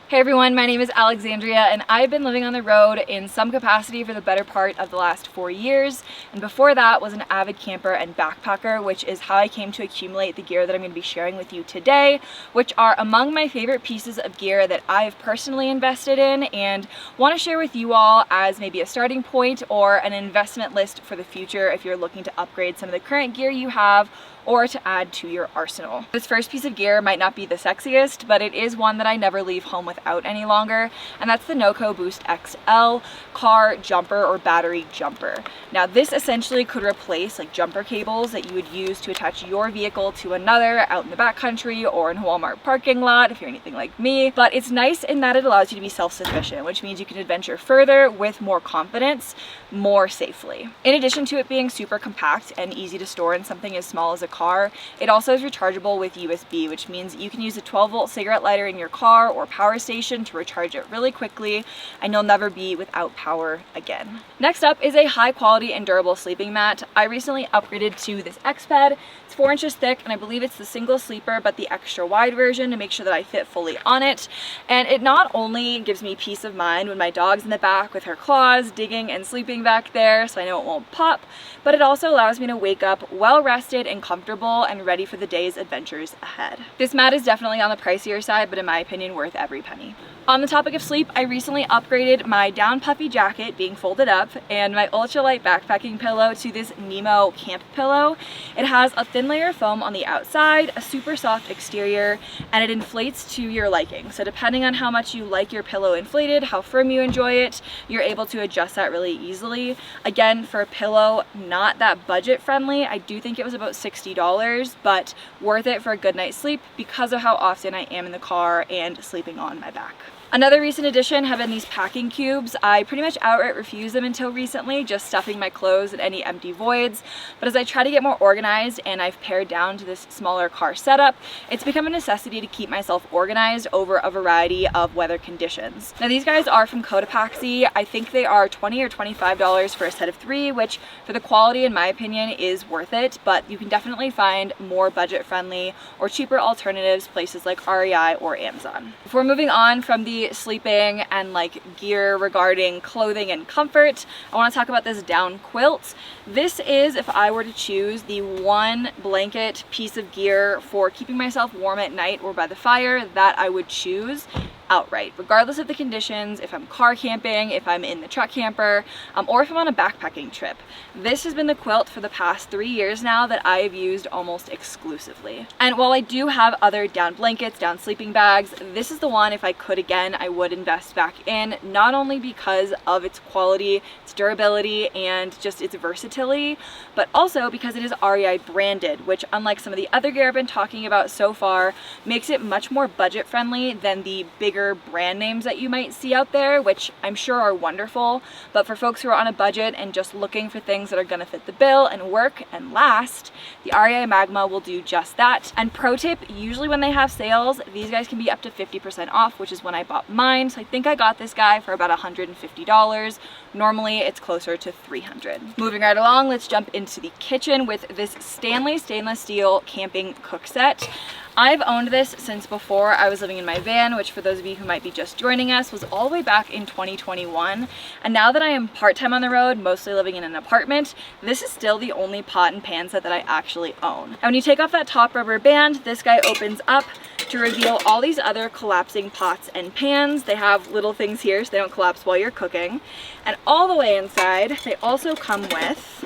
Hey everyone, my name is Alexandria and I've been living on the road in some capacity for the better part of the last 4 years, and before that was an avid camper and backpacker, which is how I came to accumulate the gear that I'm going to be sharing with you today, which are among my favorite pieces of gear that I've personally invested in and want to share with you all as maybe a starting point or an investment list for the future if you're looking to upgrade some of the current gear you have or to add to your arsenal. This first piece of gear might not be the sexiest, but it is one that I never leave home without any longer, and that's the Noco Boost XL car jumper or battery jumper. Now this essentially could replace like jumper cables that you would use to attach your vehicle to another out in the backcountry or in a Walmart parking lot if you're anything like me, but it's nice in that it allows you to be self-sufficient, which means you can adventure further with more confidence, more safely. In addition to it being super compact and easy to store in something as small as a car, it also is rechargeable with USB, which means you can use a 12-volt cigarette lighter in your car or power station to recharge it really quickly, and you'll never be without power again. Next up is a high quality and durable sleeping mat. I recently upgraded to this X bed. It's 4 inches thick, and I believe it's the single sleeper but the extra wide version to make sure that I fit fully on it. And it not only gives me peace of mind when my dog's in the back with her claws digging and sleeping back there so I know it won't pop, but it also allows me to wake up well rested and comfortable and ready for the day's adventures ahead. This mat is definitely on the pricier side, but in my opinion worth every penny. On the topic of sleep, I recently upgraded my down puffy jacket being folded up and my ultralight backpacking pillow to this Nemo camp pillow. It has a thin layer of foam on the outside, a super soft exterior, and it inflates to your liking. So depending on how much you like your pillow inflated, how firm you enjoy it, you're able to adjust that really easily. Again, for a pillow not that budget friendly, I do think it was about $60, but worth it for a good night's sleep because of how often I am in the car and sleeping on my back. Another recent addition have been these packing cubes. I pretty much outright refused them until recently, just stuffing my clothes and any empty voids. But as I try to get more organized and I've pared down to this smaller car setup, it's become a necessity to keep myself organized over a variety of weather conditions. Now these guys are from Cotopaxi. I think they are $20 or $25 for a set of 3, which for the quality in my opinion is worth it, but you can definitely find more budget friendly or cheaper alternatives places like REI or Amazon. Before moving on from the sleeping and like gear regarding clothing and comfort, I want to talk about this down quilt. This is, if I were to choose, the one blanket piece of gear for keeping myself warm at night or by the fire that I would choose outright, regardless of the conditions, if I'm car camping, if I'm in the truck camper, or if I'm on a backpacking trip. This has been the quilt for the past 3 years now that I have used almost exclusively. And while I do have other down blankets, down sleeping bags, this is the one, if I could again, I would invest back in, not only because of its quality, its durability, and just its versatility, but also because it is REI branded, which unlike some of the other gear I've been talking about so far, makes it much more budget friendly than the bigger brand names that you might see out there, which I'm sure are wonderful, but for folks who are on a budget and just looking for things that are going to fit the bill and work and last, the REI Magma will do just that. And pro tip, usually when they have sales, these guys can be up to 50% off, which is when I bought mine. So I think I got this guy for about $150. Normally it's closer to $300. Moving right along, let's jump into the kitchen with this Stanley stainless steel camping cook set. I've owned this since before I was living in my van, which for those of you who might be just joining us was all the way back in 2021. And now that I am part-time on the road, mostly living in an apartment, this is still the only pot and pan set that I actually own. And when you take off that top rubber band, this guy opens up to reveal all these other collapsing pots and pans. They have little things here so they don't collapse while you're cooking. And all the way inside, they also come with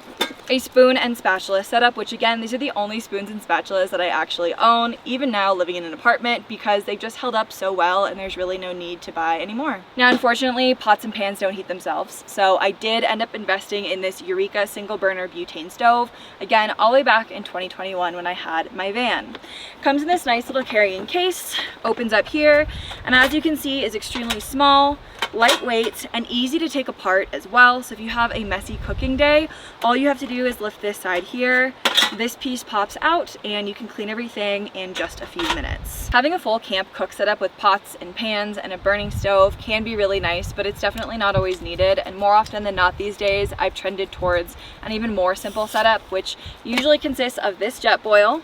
a spoon and spatula setup, which again, these are the only spoons and spatulas that I actually own, even now living in an apartment, because they've just held up so well and there's really no need to buy any more. Now, unfortunately, pots and pans don't heat themselves, so I did end up investing in this Eureka single burner butane stove, again, all the way back in 2021 when I had my van. Comes in this nice little carrying case, opens up here, and as you can see, is extremely small, lightweight, and easy to take apart as well. So if you have a messy cooking day, all you have to do is lift this side here, this piece pops out, and you can clean everything in just a few minutes. Having a full camp cook setup with pots and pans and a burning stove can be really nice, but it's definitely not always needed, and more often than not these days I've trended towards an even more simple setup, which usually consists of this Jetboil,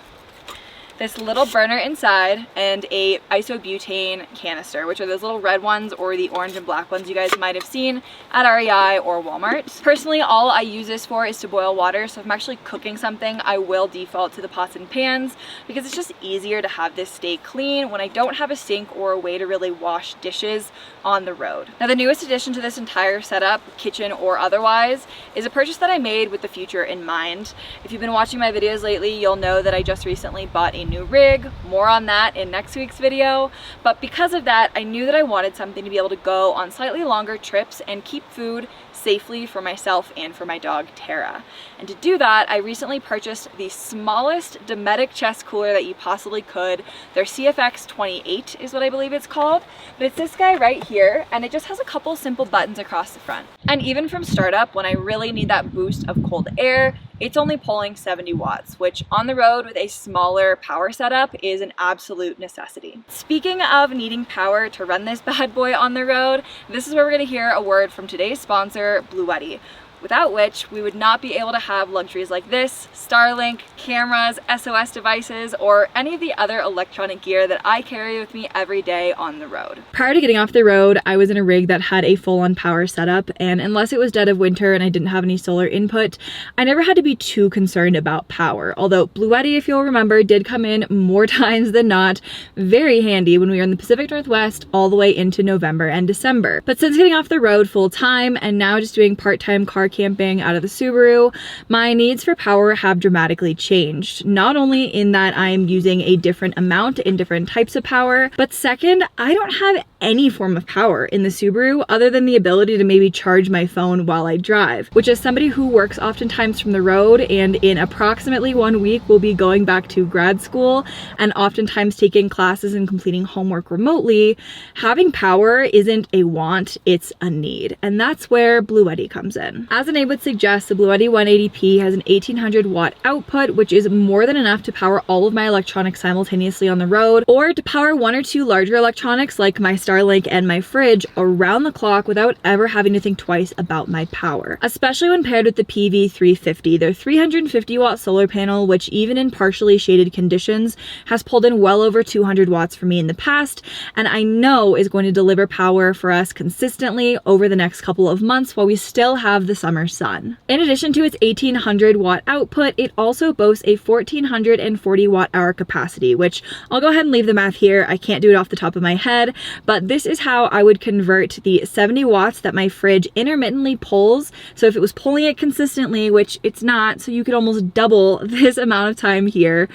this little burner inside, and a isobutane canister, which are those little red ones or the orange and black ones you guys might have seen at REI or Walmart. Personally, all I use this for is to boil water, so if I'm actually cooking something, I will default to the pots and pans because it's just easier to have this stay clean when I don't have a sink or a way to really wash dishes on the road. Now, the newest addition to this entire setup, kitchen or otherwise, is a purchase that I made with the future in mind. If you've been watching my videos lately, you'll know that I just recently bought a new rig. More on that in next week's video. But because of that, I knew that I wanted something to be able to go on slightly longer trips and keep food safely for myself and for my dog Tara. And to do that, I recently purchased the smallest Dometic chest cooler that you possibly could. Their CFX 28 is what I believe it's called, but it's this guy right here, and it just has a couple simple buttons across the front. And even from startup, when I really need that boost of cold air, it's only pulling 70 watts, which on the road with a smaller power setup is an absolute necessity. Speaking of needing power to run this bad boy on the road, this is where we're gonna hear a word from today's sponsor, BLUETTI, without which we would not be able to have luxuries like this, Starlink, cameras, SOS devices, or any of the other electronic gear that I carry with me every day on the road. Prior to getting off the road, I was in a rig that had a full-on power setup, and unless it was dead of winter and I didn't have any solar input, I never had to be too concerned about power. Although BLUETTI, if you'll remember, did come in more times than not, very handy when we were in the Pacific Northwest all the way into November and December. But since getting off the road full-time and now just doing part-time car camping out of the Subaru, my needs for power have dramatically changed. Not only in that I'm using a different amount in different types of power, but second, I don't have any form of power in the Subaru other than the ability to maybe charge my phone while I drive, which as somebody who works oftentimes from the road and in approximately 1 week will be going back to grad school and oftentimes taking classes and completing homework remotely, having power isn't a want, it's a need. And that's where BLUETTI comes in. As the name would suggest, the BLUETTI 180p has an 1800 watt output, which is more than enough to power all of my electronics simultaneously on the road, or to power one or two larger electronics like my Starlink and my fridge around the clock without ever having to think twice about my power. Especially when paired with the PV350, their 350 watt solar panel, which even in partially shaded conditions has pulled in well over 200 watts for me in the past, and I know is going to deliver power for us consistently over the next couple of months while we still have the summer sun. In addition to its 1800 watt output, it also boasts a 1440 watt hour capacity, which I'll go ahead and leave the math here. I can't do it off the top of my head, but this is how I would convert the 70 watts that my fridge intermittently pulls. So if it was pulling it consistently, which it's not, so you could almost double this amount of time here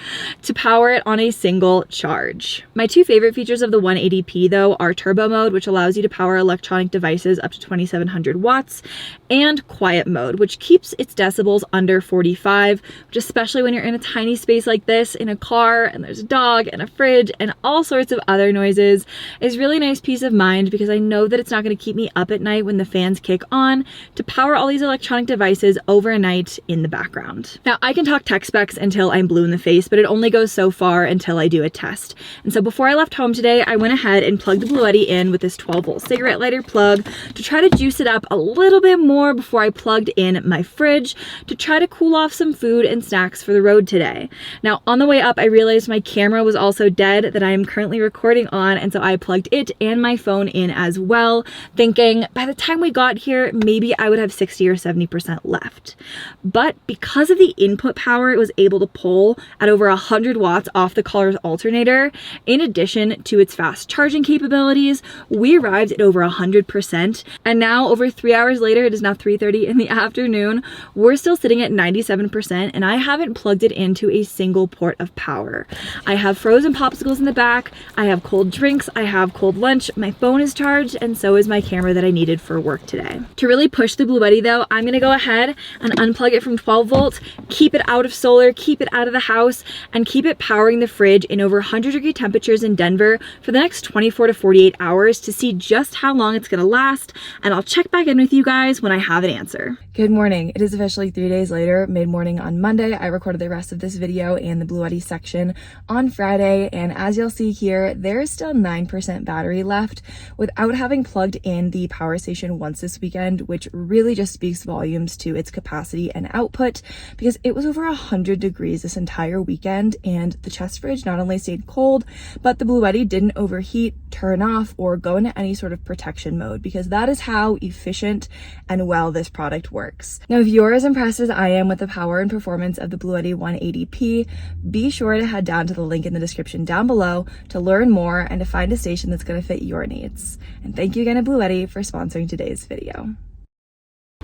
to power it on a single charge. My two favorite features of the 180p though are turbo mode, which allows you to power electronic devices up to 2700 watts, and quiet mode, which keeps its decibels under 45, which especially when you're in a tiny space like this in a car and there's a dog and a fridge and all sorts of other noises, is really nice peace of mind because I know that it's not going to keep me up at night when the fans kick on to power all these electronic devices overnight in the background. Now, I can talk tech specs until I'm blue in the face, but it only goes so far until I do a test. And so before I left home today, I went ahead and plugged the BLUETTI in with this 12-volt cigarette lighter plug to try to juice it up a little bit more before I plugged in my fridge to try to cool off some food and snacks for the road today. Now, on the way up, I realized my camera was also dead that I am currently recording on, and so I plugged it and my phone in as well, thinking by the time we got here, maybe I would have 60 or 70% left. But because of the input power it was able to pull at over 100 watts off the collar's alternator, in addition to its fast charging capabilities, we arrived at over 100%. And now, over 3 hours later, it is now 3:30 in the afternoon, we're still sitting at 97%, and I haven't plugged it into a single port of power. I have frozen popsicles in the back, I have cold drinks, I have cold lunch, my phone is charged, and so is my camera that I needed for work today. To really push the BLUETTI though, I'm gonna go ahead and unplug it from 12 volts, keep it out of solar, keep it out of the house, and keep it powering the fridge in over 100-degree temperatures in Denver for the next 24 to 48 hours to see just how long it's gonna last, and I'll check back in with you guys when I have an answer. sponsor. Good morning. It is officially 3 days later, mid-morning on Monday. I recorded the rest of this video and the BLUETTI section on Friday, and as you'll see here, there is still 9% battery left without having plugged in the power station once this weekend, which really just speaks volumes to its capacity and output, because it was over 100 degrees this entire weekend, and the chest fridge not only stayed cold, but the BLUETTI didn't overheat, turn off, or go into any sort of protection mode, because that is how efficient and well this product works. Now, if you're as impressed as I am with the power and performance of the BLUETTI 180p, be sure to head down to the link in the description down below to learn more and to find a station that's going to fit your needs. And thank you again to BLUETTI for sponsoring today's video.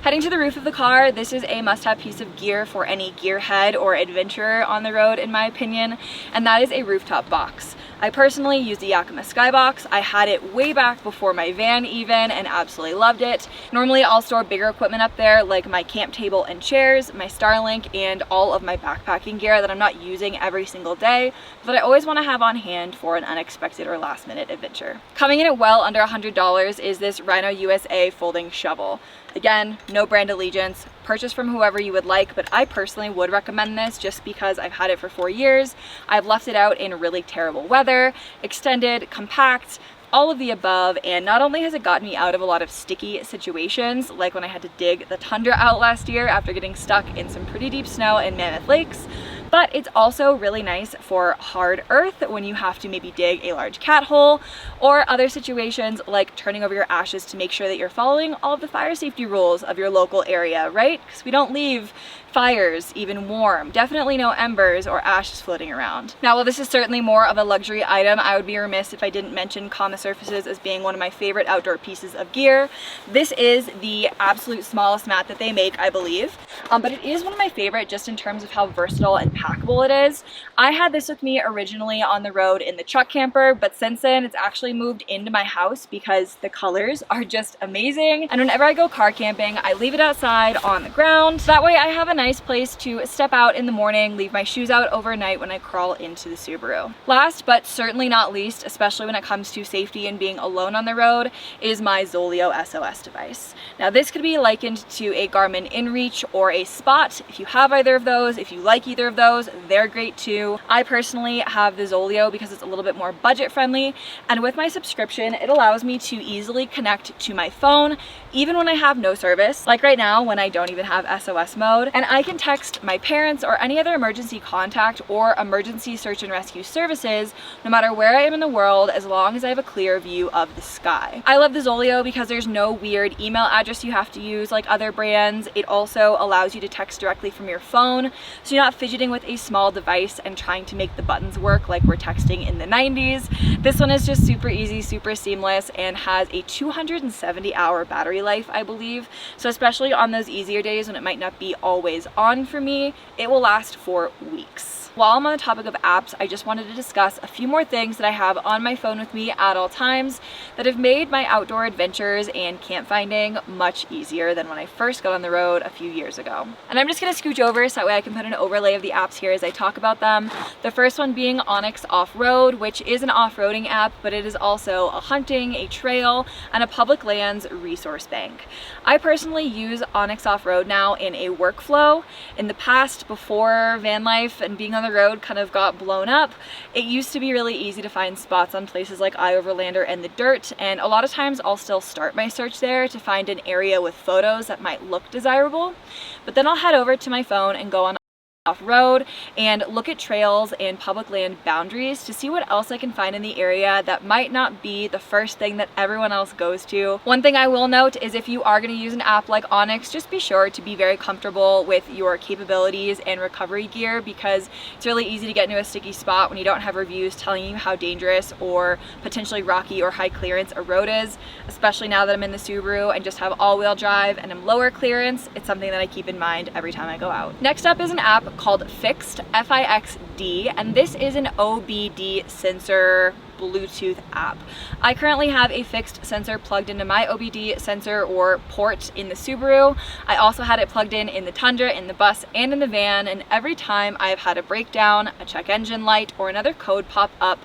Heading to the roof of the car, this is a must-have piece of gear for any gearhead or adventurer on the road, in my opinion, and that is a rooftop box. I personally use the Yakima Skybox. I had it way back before my van even, and absolutely loved it. Normally I'll store bigger equipment up there, like my camp table and chairs, my Starlink, and all of my backpacking gear that I'm not using every single day, but I always want to have on hand for an unexpected or last minute adventure. Coming in at well under $100 is this Rhino USA folding shovel. Again, no brand allegiance, purchase from whoever you would like, but I personally would recommend this just because I've had it for 4 years. I've left it out in really terrible weather, extended, compact, all of the above, and not only has it gotten me out of a lot of sticky situations, like when I had to dig the tundra out last year after getting stuck in some pretty deep snow in Mammoth Lakes, but it's also really nice for hard earth when you have to maybe dig a large cat hole, or other situations like turning over your ashes to make sure that you're following all of the fire safety rules of your local area, right? Because we don't leave fires even warm. Definitely no embers or ashes floating around. Now, while this is certainly more of a luxury item, I would be remiss if I didn't mention Kama surfaces as being one of my favorite outdoor pieces of gear. This is the absolute smallest mat that they make, I believe, but it is one of my favorite just in terms of how versatile and packable it is. I had this with me originally on the road in the truck camper, but since then it's actually moved into my house because the colors are just amazing. And whenever I go car camping, I leave it outside on the ground. That way I have a nice place to step out in the morning, leave my shoes out overnight when I crawl into the Subaru. Last but certainly not least, especially when it comes to safety and being alone on the road, is my Zoleo SOS device. Now, this could be likened to a Garmin InReach or a Spot. If you have either of those, if you like either of those, they're great too. I personally have the Zoleo because it's a little bit more budget friendly, and with my subscription, it allows me to easily connect to my phone even when I have no service, like right now when I don't even have SOS mode, and I can text my parents or any other emergency contact or emergency search and rescue services no matter where I am in the world, as long as I have a clear view of the sky. I love the Zoleo because there's no weird email address you have to use like other brands. It also allows you to text directly from your phone, so you're not fidgeting with a small device and trying to make the buttons work like we're texting in the 90s. This one is just super easy, super seamless, and has a 270-hour battery life, I believe. So especially on those easier days when it might not be always on for me, it will last for weeks. While I'm on the topic of apps, I just wanted to discuss a few more things that I have on my phone with me at all times that have made my outdoor adventures and camp finding much easier than when I first got on the road a few years ago. And I'm just going to scooch over so that way I can put an overlay of the apps here as I talk about them. The first one being Onyx Off-Road, which is an off-roading app, but it is also a hunting, a trail, and a public lands resource bank. I personally use Onyx Off-Road now in a workflow. In the past, before van life and being on the road kind of got blown up, it used to be really easy to find spots on places like iOverlander and the Dirt, and a lot of times I'll still start my search there to find an area with photos that might look desirable, but then I'll head over to my phone and go on off-road and look at trails and public land boundaries to see what else I can find in the area that might not be the first thing that everyone else goes to. One thing I will note is if you are going to use an app like Onyx, just be sure to be very comfortable with your capabilities and recovery gear, because it's really easy to get into a sticky spot when you don't have reviews telling you how dangerous or potentially rocky or high clearance a road is, especially now that I'm in the Subaru and just have all-wheel drive and I'm lower clearance. It's something that I keep in mind every time I go out. Next up is an app called Fixed, F-I-X-D, and this is an OBD sensor Bluetooth app. I currently have a fixed sensor plugged into my OBD sensor or port in the Subaru. I also had it plugged in the Tundra, in the bus, and in the van, and every time I've had a breakdown, a check engine light, or another code pop up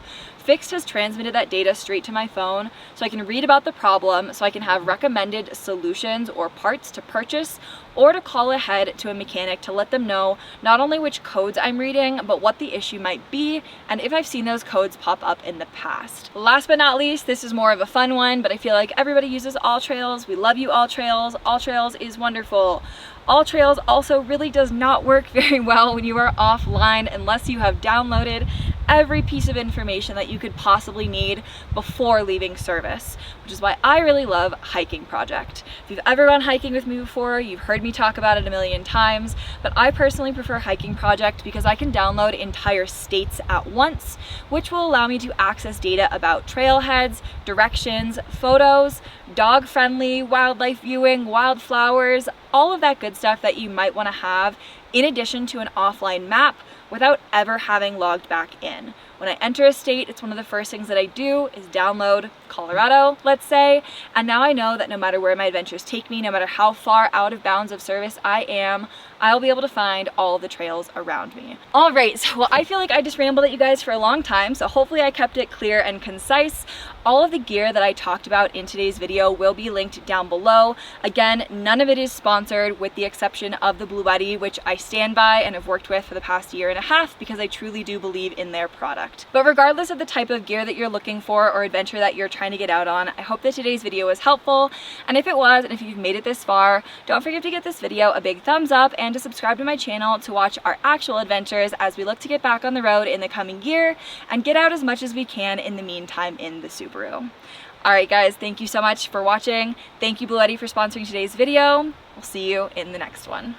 Fixed has transmitted that data straight to my phone so I can read about the problem, so I can have recommended solutions or parts to purchase, or to call ahead to a mechanic to let them know not only which codes I'm reading, but what the issue might be, and if I've seen those codes pop up in the past. Last but not least, this is more of a fun one, but I feel like everybody uses AllTrails. We love you, AllTrails. AllTrails is wonderful. AllTrails also really does not work very well when you are offline unless you have downloaded every piece of information that you could possibly need before leaving service, which is why I really love Hiking Project. If you've ever gone hiking with me before, you've heard me talk about it a million times, but I personally prefer Hiking Project because I can download entire states at once, which will allow me to access data about trailheads, directions, photos, dog-friendly wildlife viewing, wildflowers, all of that good stuff that you might want to have in addition to an offline map without ever having logged back in. When I enter a state, it's one of the first things that I do is download Colorado, let's say, and now I know that no matter where my adventures take me, no matter how far out of bounds of service I am, I'll be able to find all the trails around me. All right, so well, I feel like I just rambled at you guys for a long time, so hopefully I kept it clear and concise. All of the gear that I talked about in today's video will be linked down below. Again, none of it is sponsored with the exception of the BLUETTI, which I stand by and have worked with for the past year and a half because I truly do believe in their product. But regardless of the type of gear that you're looking for or adventure that you're trying to get out on, I hope that today's video was helpful. And if it was, and if you've made it this far, don't forget to give this video a big thumbs up and to subscribe to my channel to watch our actual adventures as we look to get back on the road in the coming year and get out as much as we can in the meantime in the Subaru. Alright guys, thank you so much for watching. Thank you BLUETTI for sponsoring today's video. We'll see you in the next one.